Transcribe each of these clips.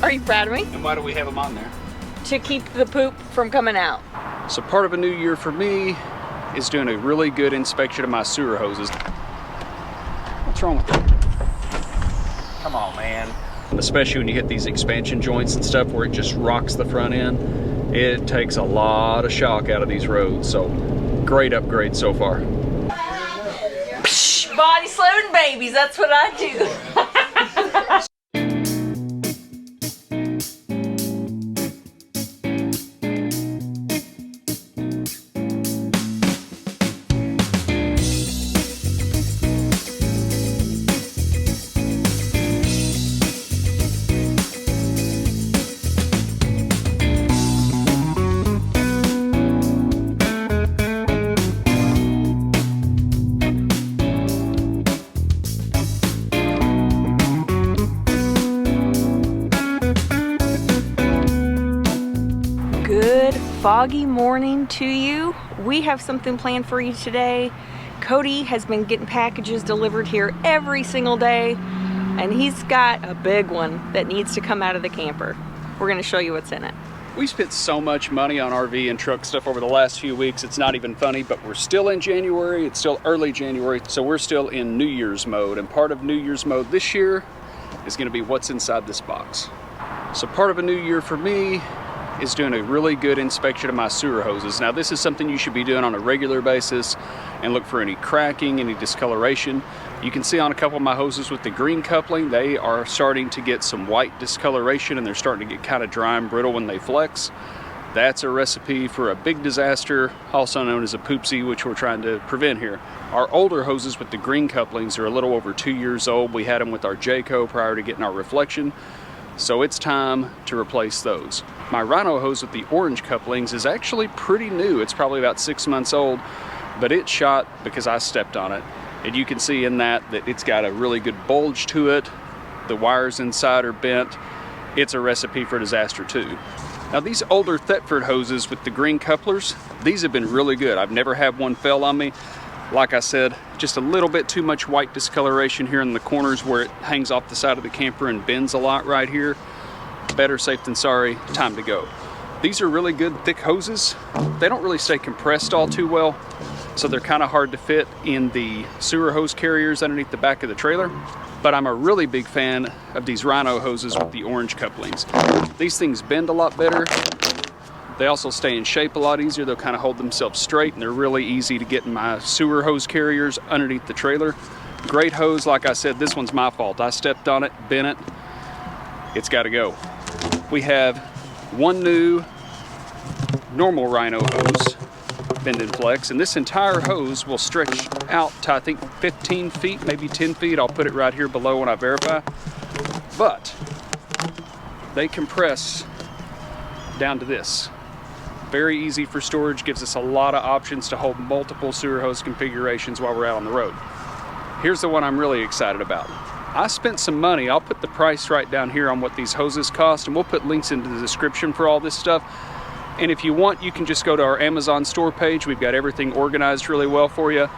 Are you proud of me? And why do we have them on there? To keep the poop from coming out. So part of a new year for me is doing a really good inspection of my sewer hoses. What's wrong with it? Come on, man. Especially when you hit these expansion joints and stuff where it just rocks the front end. It takes a lot of shock out of these roads. So great upgrade so far. Psh, body slowing babies, that's what I do. Foggy morning to you. We have something planned for you today. Cody has been getting packages delivered here every single day, and he's got a big one that needs to come out of the camper. We're going to show you what's in it. We spent so much money on RV and truck stuff over the last few weeks, it's not even funny, but we're still in January. It's still early January, so we're still in New Year's mode, and part of New Year's mode this year is going to be what's inside this box. So part of a new year for me is doing a really good inspection of my sewer hoses. Now this is something you should be doing on a regular basis and look for any cracking, any discoloration. You can see on a couple of my hoses with the green coupling, they are starting to get some white discoloration and they're starting to get kind of dry and brittle when they flex. That's a recipe for a big disaster, also known as a poopsie, which we're trying to prevent here. Our older hoses with the green couplings are a little over 2 years old. We had them with our Jayco prior to getting our reflection. So it's time to replace those. My Rhino hose with the orange couplings is actually pretty new. It's probably about 6 months old, but it shot because I stepped on it. And you can see in that it's got a really good bulge to it. The wires inside are bent. It's a recipe for disaster too. Now these older Thetford hoses with the green couplers, these have been really good. I've never had one fail on me. Like I said, just a little bit too much white discoloration here in the corners where it hangs off the side of the camper and bends a lot right here. Better safe than sorry, time to go. These are really good thick hoses. They don't really stay compressed all too well, so they're kind of hard to fit in the sewer hose carriers underneath the back of the trailer. But I'm a really big fan of these Rhino hoses with the orange couplings. These things bend a lot better. They also stay in shape a lot easier. They'll kind of hold themselves straight, and they're really easy to get in my sewer hose carriers underneath the trailer. Great hose. Like I said, this one's my fault. I stepped on it, bent it. It's got to go. We have one new normal Rhino hose, bend and flex, and this entire hose will stretch out to I think 15 feet, maybe 10 feet. I'll put it right here below when I verify. But they compress down to this. Very easy for storage, gives us a lot of options to hold multiple sewer hose configurations while we're out on the road. Here's the one I'm really excited about. I spent some money. I'll put the price right down here on what these hoses cost, and we'll put links into the description for all this stuff. And if you want, you can just go to our Amazon store page. We've got everything organized really well for you.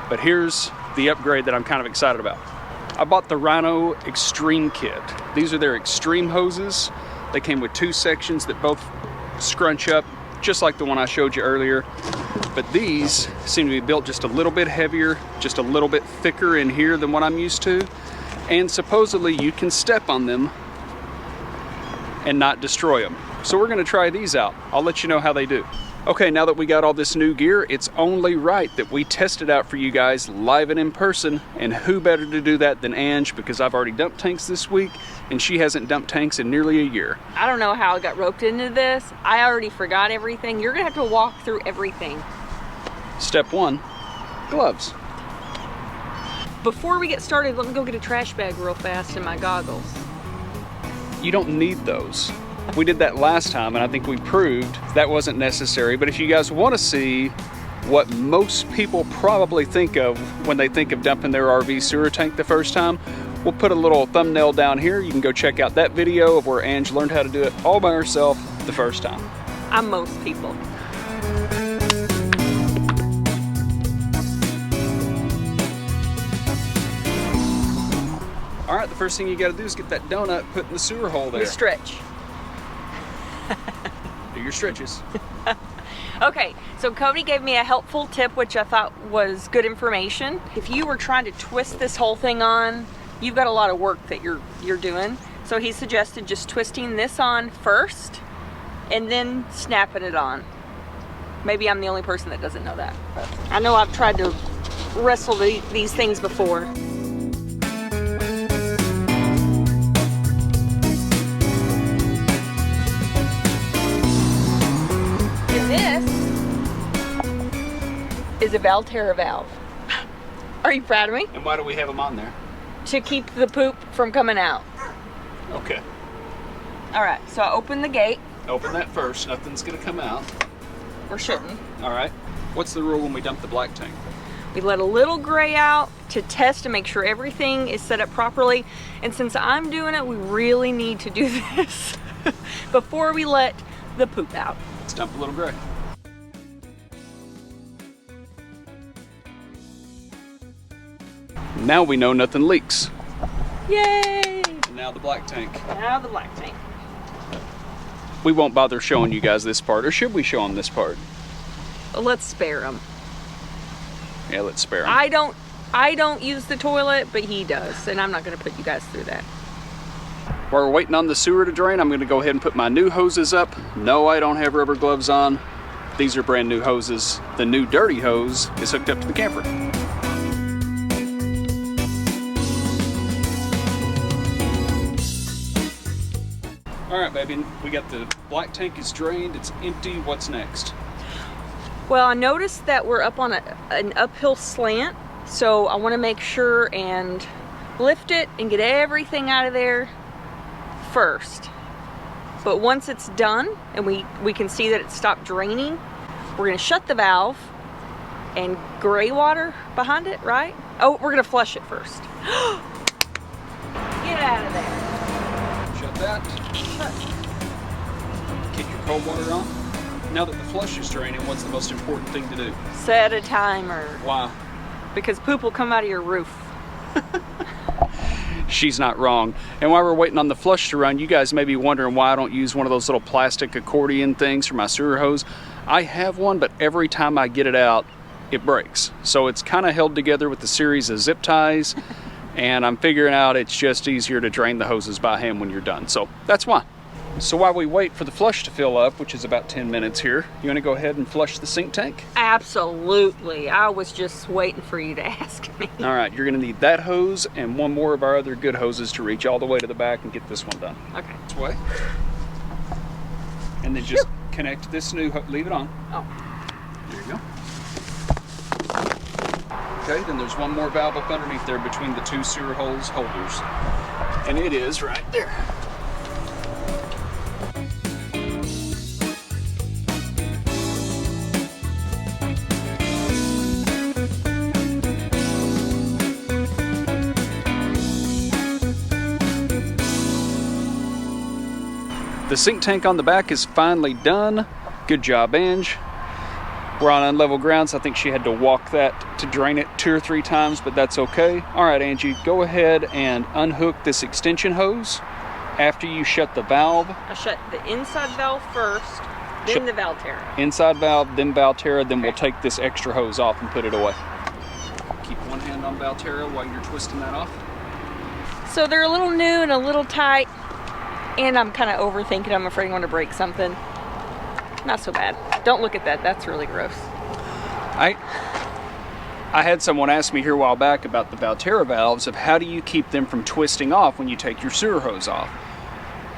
But here's the upgrade that I'm kind of excited about. I bought the Rhino Extreme Kit. These are their extreme hoses. They came with 2 sections that both scrunch up, just like the one I showed you earlier. But these seem to be built just a little bit heavier, just a little bit thicker in here than what I'm used to. And supposedly you can step on them and not destroy them. So we're gonna try these out. I'll let you know how they do. Okay, now that we got all this new gear, it's only right that we test it out for you guys live and in person. And who better to do that than Ange, because I've already dumped tanks this week and she hasn't dumped tanks in nearly a year. I don't know how I got roped into this. I already forgot everything. You're gonna have to walk through everything. Step 1, gloves. Before we get started, let me go get a trash bag real fast and my goggles. You don't need those. We did that last time and I think we proved that wasn't necessary. But if you guys want to see what most people probably think of when they think of dumping their RV sewer tank the first time, we'll put a little thumbnail down here. You can go check out that video of where Ange learned how to do it all by herself the first time. I'm most people. All right, the first thing you got to do is get that donut put in the sewer hole there. We stretch. Do your stretches. Okay, so Cody gave me a helpful tip, which I thought was good information. If you were trying to twist this whole thing on, you've got a lot of work that you're doing. So he suggested just twisting this on first and then snapping it on. Maybe I'm the only person that doesn't know that. But I know I've tried to wrestle these things before. And this is a Valterra valve. Are you proud of me? And why do we have them on there? To keep the poop from coming out. Okay. All right, so I open the gate. Open that first, nothing's gonna come out. Or shouldn't. All right. What's the rule when we dump the black tank? We let a little gray out to test and make sure everything is set up properly. And since I'm doing it, we really need to do this before we let the poop out. Let's dump a little gray. Now we know nothing leaks. Yay! And now the black tank. Now the black tank. We won't bother showing you guys this part, or should we show them this part? Let's spare him. Yeah, let's spare them. I don't use the toilet, but he does, and I'm not going to put you guys through that. While we're waiting on the sewer to drain, I'm going to go ahead and put my new hoses up. No, I don't have rubber gloves on. These are brand new hoses. The new dirty hose is hooked up to the camper. All right, baby, we got the black tank is drained, it's empty. What's next? Well, I noticed that we're up on an uphill slant, so I want to make sure and lift it and get everything out of there first. But once it's done and we can see that it stopped draining, we're going to shut the valve and gray water behind it, right? Oh, we're going to flush it first. Get out of there. Shut that. Keep your cold water on. Now that the flush is draining, what's the most important thing to do? Set a timer. Why? Because poop will come out of your roof. She's not wrong. And while we're waiting on the flush to run, you guys may be wondering why I don't use one of those little plastic accordion things for my sewer hose. I have one, but every time I get it out, it breaks. So it's kind of held together with a series of zip ties. And I'm figuring out it's just easier to drain the hoses by hand when you're done. So that's why. So while we wait for the flush to fill up, which is about 10 minutes here, you want to go ahead and flush the sink tank? Absolutely. I was just waiting for you to ask me. All right, you're going to need that hose and one more of our other good hoses to reach all the way to the back and get this one done. Okay. This way. And then just connect this new, leave it on. Oh. There you go. Okay, then there's one more valve up underneath there between the two sewer hose holders. And it is right there. The sink tank on the back is finally done. Good job, Ange. We're on unlevel ground, so I think she had to walk that to drain it 2 or 3 times, but that's okay. All right, Angie, go ahead and unhook this extension hose after you shut the valve. I shut the inside valve first, then the Valterra. Inside valve, then Valterra, then we'll take this extra hose off and put it away. Keep one hand on Valterra while you're twisting that off. So they're a little new and a little tight, and I'm kind of overthinking. I'm afraid I'm going to break something. Not so bad. Don't look at that. That's really gross. I had someone ask me here a while back about the Valterra valves of how do you keep them from twisting off when you take your sewer hose off.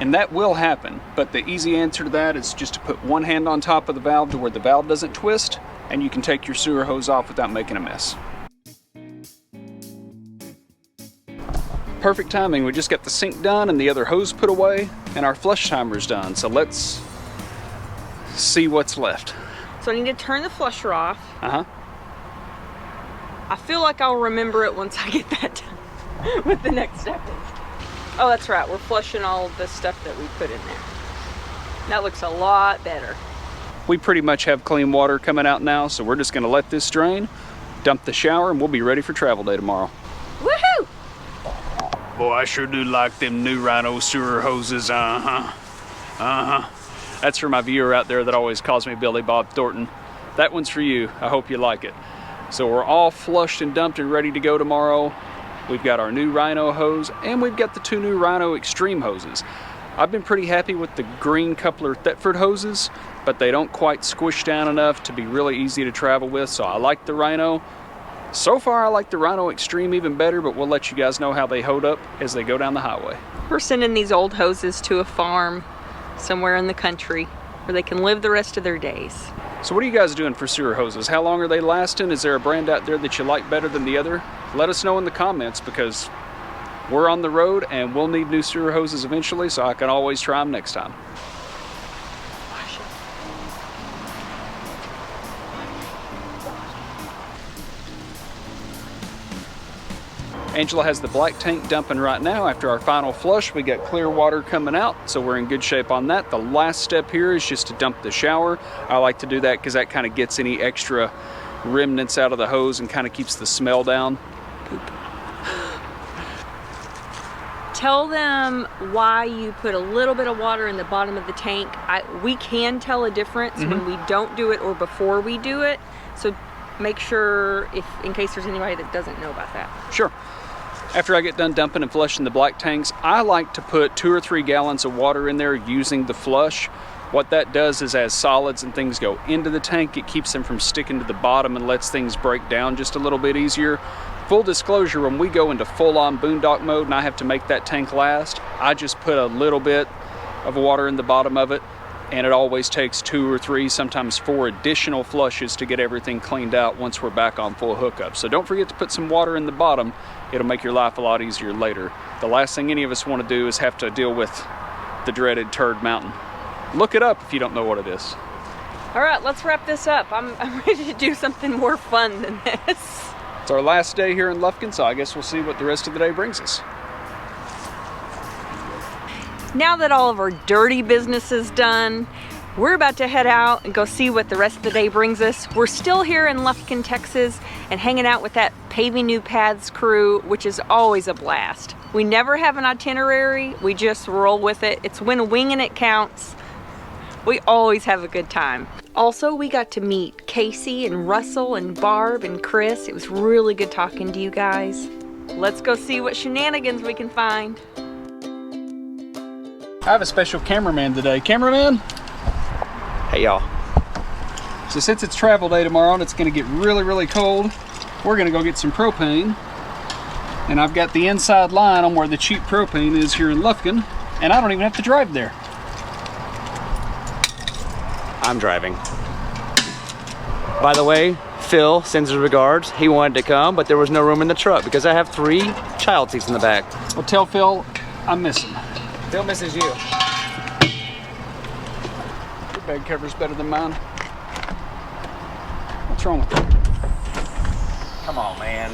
And that will happen, but the easy answer to that is just to put one hand on top of the valve to where the valve doesn't twist, and you can take your sewer hose off without making a mess. Perfect timing. We just got the sink done and the other hose put away, and our flush timer's done. So let's see what's left. So I need to turn the flusher off. Uh-huh. I feel like I'll remember it once I get that done with the next step. Oh, that's right. We're flushing all of the stuff that we put in there. That looks a lot better. We pretty much have clean water coming out now, so we're just going to let this drain, dump the shower, and we'll be ready for travel day tomorrow. Woohoo! Boy, I sure do like them new Rhino sewer hoses, That's for my viewer out there that always calls me Billy Bob Thornton. That one's for you. I hope you like it. So we're all flushed and dumped and ready to go tomorrow. We've got our new Rhino hose, and we've got the 2 new Rhino Extreme hoses. I've been pretty happy with the green coupler Thetford hoses, but they don't quite squish down enough to be really easy to travel with, so I like the Rhino. So far, I like the Rhino Extreme even better, but we'll let you guys know how they hold up as they go down the highway. We're sending these old hoses to a farm somewhere in the country where they can live the rest of their days. So what are you guys doing for sewer hoses? How long are they lasting? Is there a brand out there that you like better than the other? Let us know in the comments, because we're on the road and we'll need new sewer hoses eventually, so I can always try them next time. Angela has the black tank dumping right now. After our final flush, we got clear water coming out, so we're in good shape on that. The last step here is just to dump the shower. I like to do that because that kind of gets any extra remnants out of the hose and kind of keeps the smell down. Tell them why you put a little bit of water in the bottom of the tank. We can tell a difference when we don't do it or before we do it. So make sure, in case there's anybody that doesn't know about that. Sure. After I get done dumping and flushing the black tanks, I like to put 2 or 3 gallons of water in there using the flush. What that does is as solids and things go into the tank, it keeps them from sticking to the bottom and lets things break down just a little bit easier. Full disclosure, when we go into full-on boondock mode and I have to make that tank last, I just put a little bit of water in the bottom of it, and it always takes 2 or 3, sometimes 4 additional flushes to get everything cleaned out once we're back on full hookup. So don't forget to put some water in the bottom. It'll make your life a lot easier later. The last thing any of us want to do is have to deal with the dreaded turd mountain. Look it up if you don't know what it is. All right, let's wrap this up. I'm ready to do something more fun than this. It's our last day here in Lufkin, so I guess we'll see what the rest of the day brings us. Now that all of our dirty business is done, we're about to head out and go see what the rest of the day brings us. We're still here in Lufkin, Texas, and hanging out with that Paving New Paths crew, which is always a blast. We never have an itinerary, we just roll with it. It's when winging it counts. We always have a good time. Also, we got to meet Casey and Russell and Barb and Chris. It was really good talking to you guys. Let's go see what shenanigans we can find. I have a special cameraman today. Cameraman? Hey y'all. So since it's travel day tomorrow and it's gonna get really, really cold, we're gonna go get some propane. And I've got the inside line on where the cheap propane is here in Lufkin, and I don't even have to drive there. I'm driving. By the way, Phil sends his regards. He wanted to come, but there was no room in the truck because I have 3 child seats in the back. Well, tell Phil I miss him. Phil misses you. Your bag cover's better than mine. What's wrong with it? Come on, man.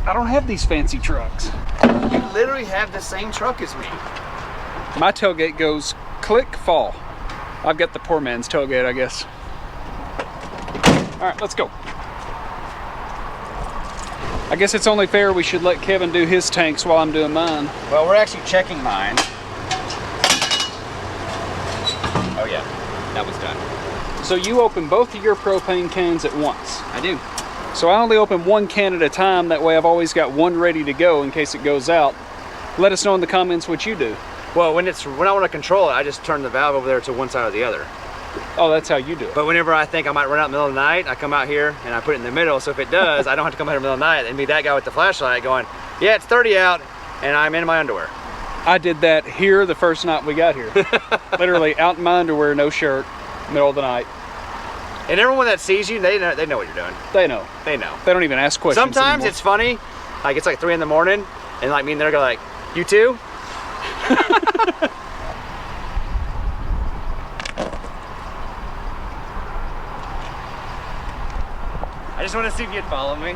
I don't have these fancy trucks. You literally have the same truck as me. My tailgate goes click, fall. I've got the poor man's tailgate, I guess. All right, let's go. I guess it's only fair we should let Kevin do his tanks while I'm doing mine. Well, we're actually checking mine. Oh yeah, that was done. So you open both of your propane cans at once? I do. So I only open 1 can at a time, that way I've always got 1 ready to go in case it goes out. Let us know in the comments what you do. Well, when I want to control it, I just turn the valve over there to one side or the other. Oh, that's how you do it. But whenever I think I might run out in the middle of the night, I come out here and I put it in the middle, so if it does, I don't have to come out in the middle of the night and be that guy with the flashlight going, yeah, it's 30 out, and I'm in my underwear. I did that here the first night we got here. Literally out in my underwear, no shirt, middle of the night. And everyone that sees you, they know what you're doing. They know. They know. They don't even ask questions Sometimes anymore. it's funny, like it's like 3 in the morning, and like me and they're like, you too? I just want to see if you'd follow me.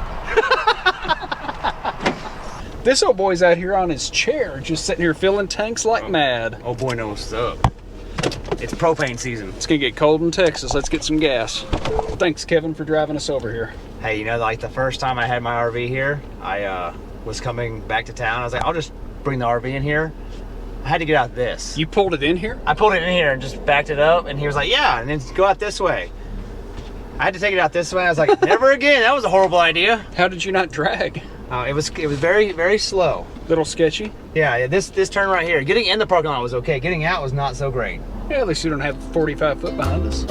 This old boy's out here on his chair, just sitting here filling tanks like mad. Oh boy knows what's up. It's propane season. It's gonna get cold in Texas. Let's get some gas. Thanks, Kevin, for driving us over here. Hey, you know, like the first time I had my RV here, I was coming back to town. I was like, I'll just bring the RV in here. I had to get out this. You pulled it in here? I pulled it in here and just backed it up, and he was like, yeah, and then go out this way. I had to take it out this way. I was like, never again. That was a horrible idea. How did you not drag? It was very, very slow. Little sketchy? Yeah, this turn right here. Getting in the parking lot was okay. Getting out was not so great. Yeah, at least you don't have 45 foot behind us.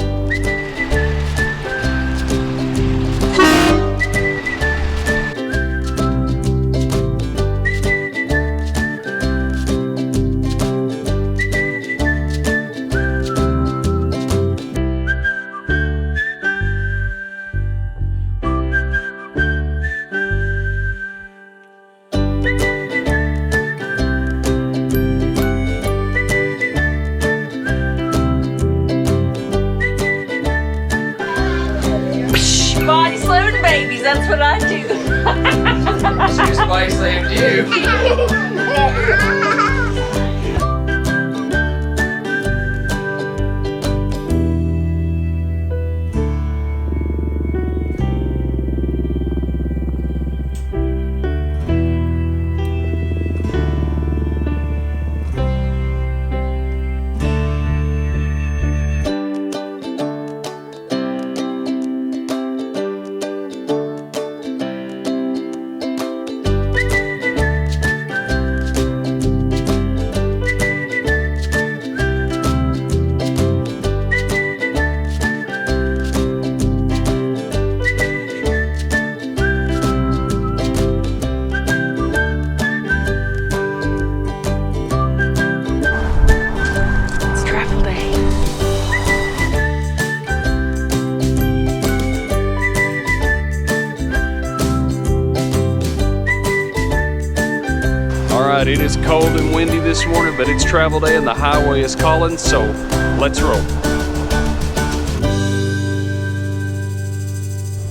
Body slam to babies, that's what I do. She's body slammed you. Alright, it is cold and windy this morning, but it's travel day and the highway is calling, so let's roll.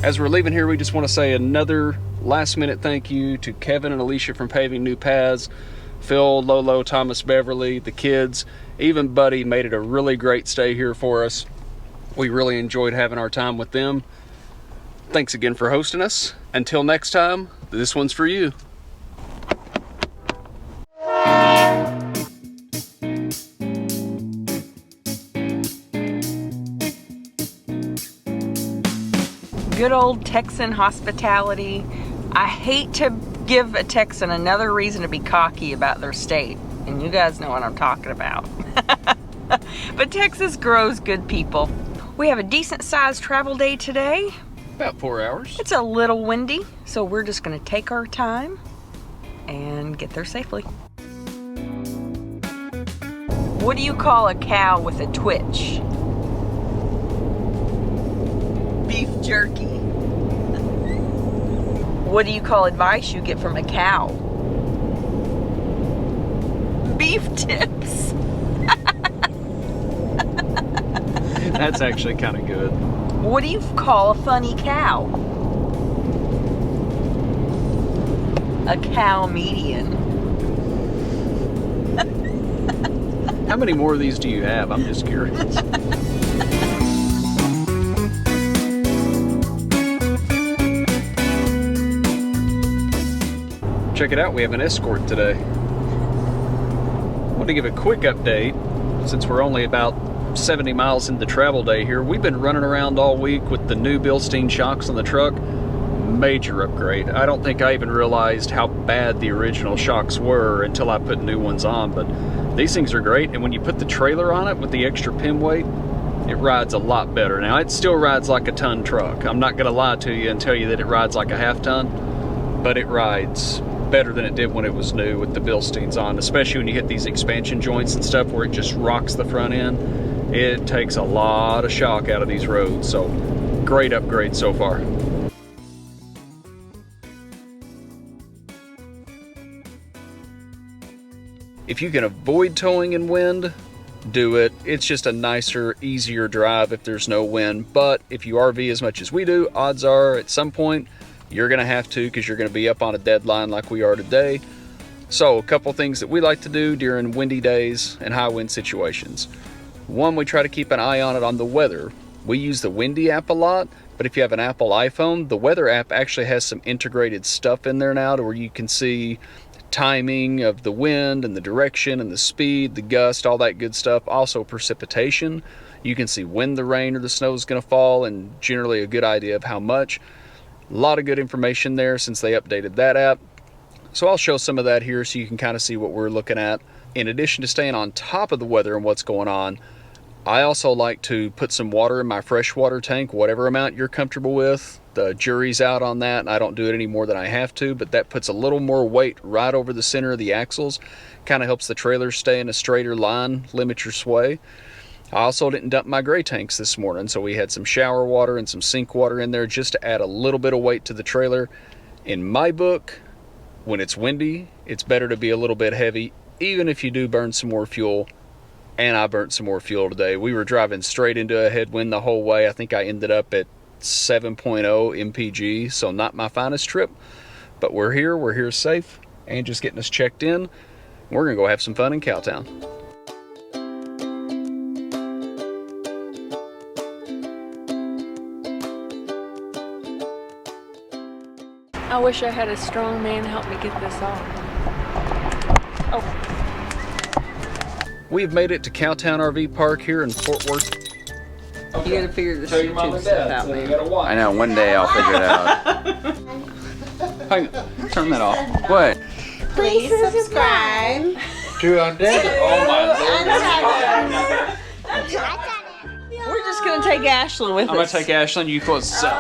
As we're leaving here, we just want to say another last minute thank you to Kevin and Alicia from Paving New Paths, Phil, Lolo, Thomas, Beverly, the kids, even Buddy made it a really great stay here for us. We really enjoyed having our time with them. Thanks again for hosting us. Until next time, this one's for you. Good old Texan hospitality. I hate to give a Texan another reason to be cocky about their state, and you guys know what I'm talking about. But Texas grows good people. We have a decent sized travel day today. About 4 hours. It's a little windy, so we're just gonna take our time and get there safely. What do you call a cow with a twitch? Beef jerky. What do you call advice you get from a cow? Beef tips. That's actually kind of good. What do you call a funny cow? A cow median. How many more of these do you have? I'm just curious. Check it out, we have an escort today. I want to give a quick update since we're only about 70 miles into travel day here. We've been running around all week with the new Bilstein shocks on the truck. Major upgrade. I don't think I even realized how bad the original shocks were until I put new ones on, but these things are great, and when you put the trailer on it with the extra pin weight, it rides a lot better. Now, it still rides like a ton truck. I'm not gonna lie to you and tell you that it rides like a half ton, but it rides better than it did when it was new with the Bilsteins on, especially when you hit these expansion joints and stuff where it just rocks the front end. It takes a lot of shock out of these roads, so great upgrade so far. If you can avoid towing in wind, do it. It's just a nicer, easier drive if there's no wind, but if you RV as much as we do, odds are at some point you're gonna have to, because you're gonna be up on a deadline like we are today. So a couple things that we like to do during windy days and high wind situations. One, we try to keep an eye on it on the weather. We use the Windy app a lot But if you have an Apple iPhone, the weather app actually has some integrated stuff in there now to where you can see timing of the wind and the direction and the speed, the gust, all that good stuff. Also precipitation. You can see when the rain or the snow is going to fall and generally a good idea of how much. A lot of good information there since they updated that app. So I'll show some of that here so you can kind of see what we're looking at. In addition to staying on top of the weather and what's going on, I also like to put some water in my freshwater tank, whatever amount you're comfortable with. The jury's out on that, and I don't do it any more than I have to, but that puts a little more weight right over the center of the axles. Kind of helps the trailer stay in a straighter line, limit your sway. I also didn't dump my gray tanks this morning, so we had some shower water and some sink water in there just to add a little bit of weight to the trailer. In my book, when it's windy, it's better to be a little bit heavy, even if you do burn some more fuel. And I burnt some more fuel today. We were driving straight into a headwind the whole way. I think I ended up at 7.0 mpg, so not my finest trip, but we're here safe, and just getting us checked in. We're gonna go have some fun in Cowtown. I wish I had a strong man help me get this off. Oh. We've made it to Cowtown RV Park here in Fort Worth. You gotta figure this YouTube stuff out, man. I know, one day I'll figure it out. Hang on, turn that off. What? Please subscribe To Undead? Oh my We're just gonna take Ashlyn with us. I'm gonna take Ashlyn, you close this up.